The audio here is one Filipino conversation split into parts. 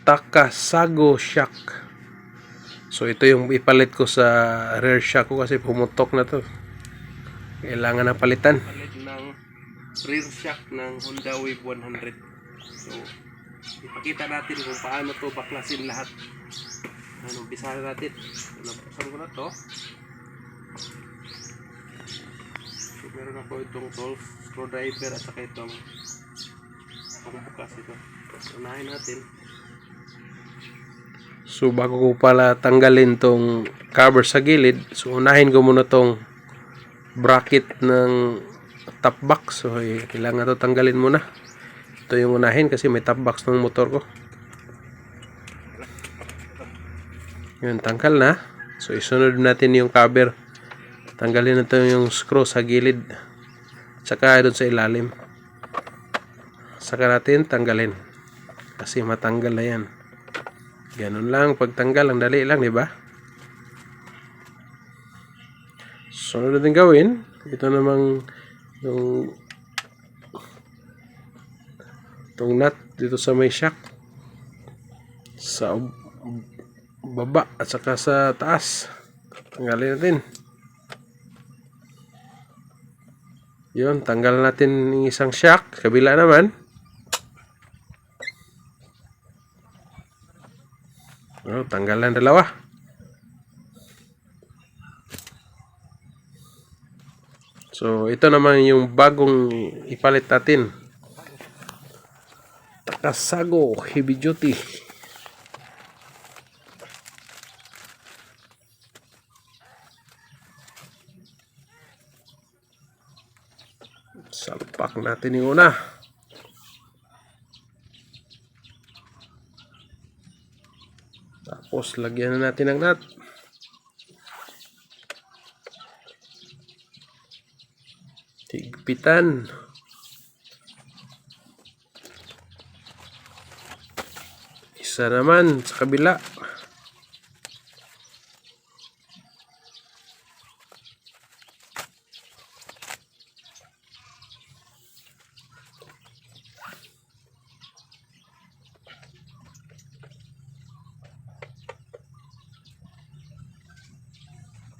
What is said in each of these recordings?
Takasago shock. So ito yung ipalit ko sa rear shock ko kasi pumutok na to. Kailangan na palitan. Palit ng rear shock ng Honda Wave 100. So ipakita natin kung paano to baklasin lahat. Umpisahan natin. Nabuksan ko na to. So meron ako itong screwdriver at saka itong pangbukas ito. So unahin natin. So bago ko pala tanggalin tong cover sa gilid, so unahin ko muna tong bracket ng top box. So kailangan to tanggalin muna. Ito yung unahin kasi may top box ng motor ko. Yun, tanggal na. So isunod natin yung cover. Tanggalin natin yung screw sa gilid. Saka doon sa ilalim. Saka natin tanggalin. Kasi matanggal na yan. Ganun lang pagtanggal, ang dali lang, di ba? Sunod natin gawin, ito namang yung itong nut dito sa may shock sa baba at saka sa taas. Tanggalin natin. Yun, tanggal natin yung isang shock, kabila naman. Oh, tanggalan dalawa. So, ito naman yung bagong ipalit natin. Takasago heavy duty. Salpak natin yung una. Tapos, lagyan na natin ng nut. Higpitan. Isa naman sa kabila.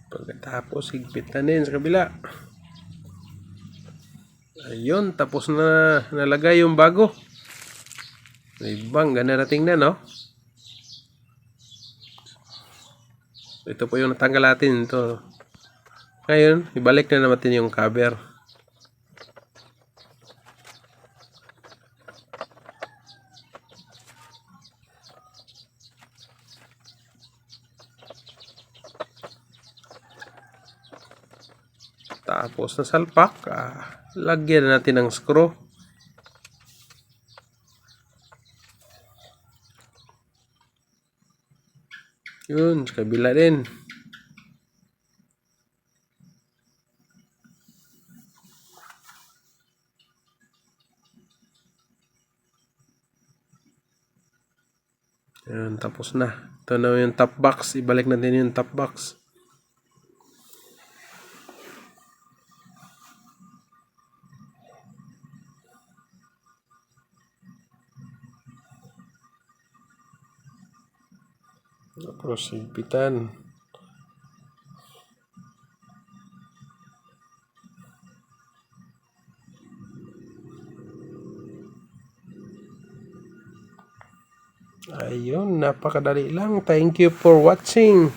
Pagkatapos, higpitan din sa kabila. Ayun, tapos na nalagay yung bago. Ibang ganda na tingnan, no? Ito po yung natanggal natin. Ito. Ngayon, ibalik na natin yung cover. Tapos na salpak, lagyan natin ng screw. Yun, sa kabila din. Yun, tapos na. Ito na yung top box. Ibalik natin yung top box. Tapos higpitan. Ayun, napakadali lang. Thank you for watching.